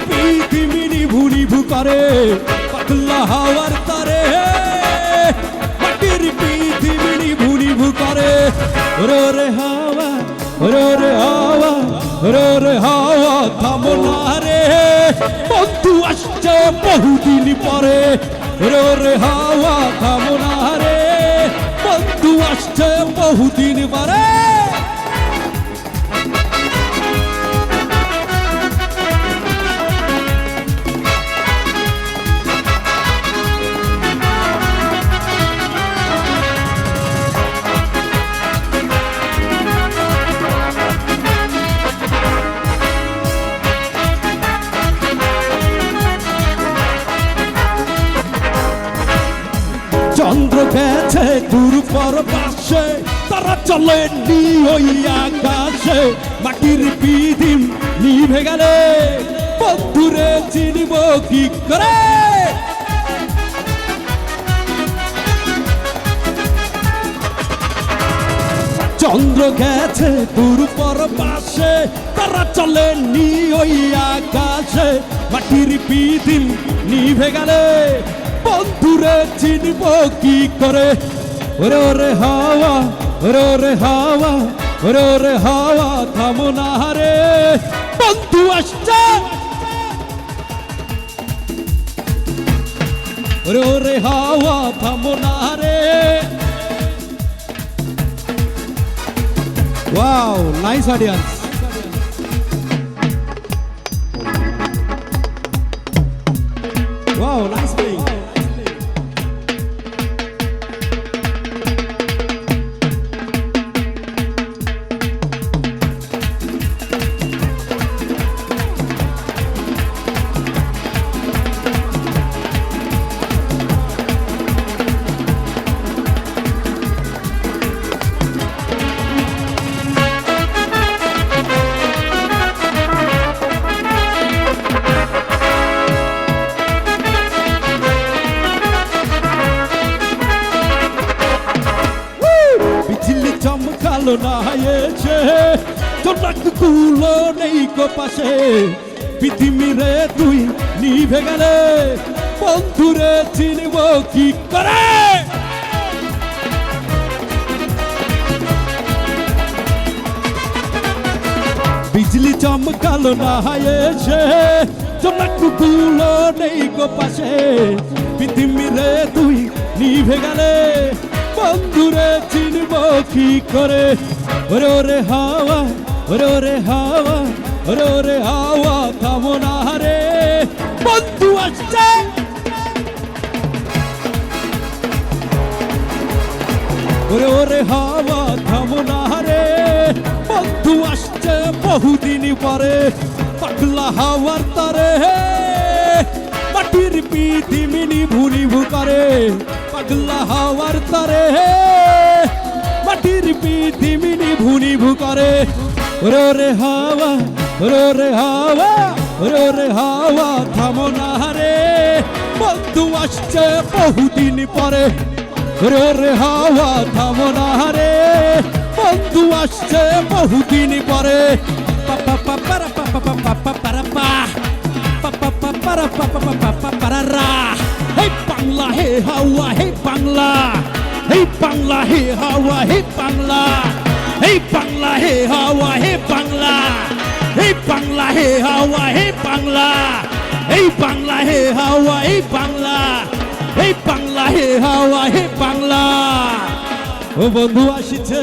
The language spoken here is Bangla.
পৃথিবী নিভু নিভু করে পাগলা হাওয়ার তারে মাটির পৃথিবী নিভু নিভু করে রে হাওয়া রে হাওয়া থামো না রে বন্ধু আসছে বহুদিন পরে রে হাওয়া থামো না রে বন্ধু আসছে বহুদিন পরে চন্দ্র গেছে দূর পর পাশে তারা চলে ওই আকাশে মাটির পিদিম নিভে গেলে বন্ধুরে চিনব কি করে চন্দ্র গেছে দূর পর পাশে তারা চলে ওই আকাশে মাটির পিদিম নিভে গেলে বন্ধুরে চিনব কি করে রে হাওয়া রে হাওয়া থামো না রে বন্ধু আসছে রে হাওয়া থামো না রে wow nice audience wow nice playing চমকালো না হয়েছে তোর কুলো নেই কো পাশে পৃথিবী রে তুই নিভে গেলে বন্ধুরে চিনব কি করে বিজলি চমকালো না হয়েছে তোর কুলো নেই কো পাশে পৃথিবী রে তুই নিভে গেলে বন্ধুরে চিনব কি করে রে হাওয়া রে হাওয়া থামো না রে বন্ধু আসছে রে হাওয়া থামো না রে বন্ধু আসছে বহুদিন পরে পাগলা হাওয়ার তারে মাটির পৃথিবী নিভু নিভু করে পাগলা হাওয়ার তারে মাটির পৃথিবী নিভু নিভু করে রে হাওয়া রে হাওয়া থামো না রে বন্ধু আসছে বহুদিন পরে রে হাওয়া থামো না রে বন্ধু আসছে বহুদিন পরে পাপা পাপারা পাপা পাপা পারা পা পাপা পাপারা পাপা পাপা পারা হে বাংলা হে হাওয়া হে বাংলা হে বাংলা হে হাওয়া হে বাংলা হে বাংলা হে হাওয়া হে বাংলা হে বাংলা হে হাওয়া হে বাংলা হে বাংলা হে হাওয়া হে বাংলা হে বাংলা হে হাওয়া হে বাংলা ও বন্ধু আসিছে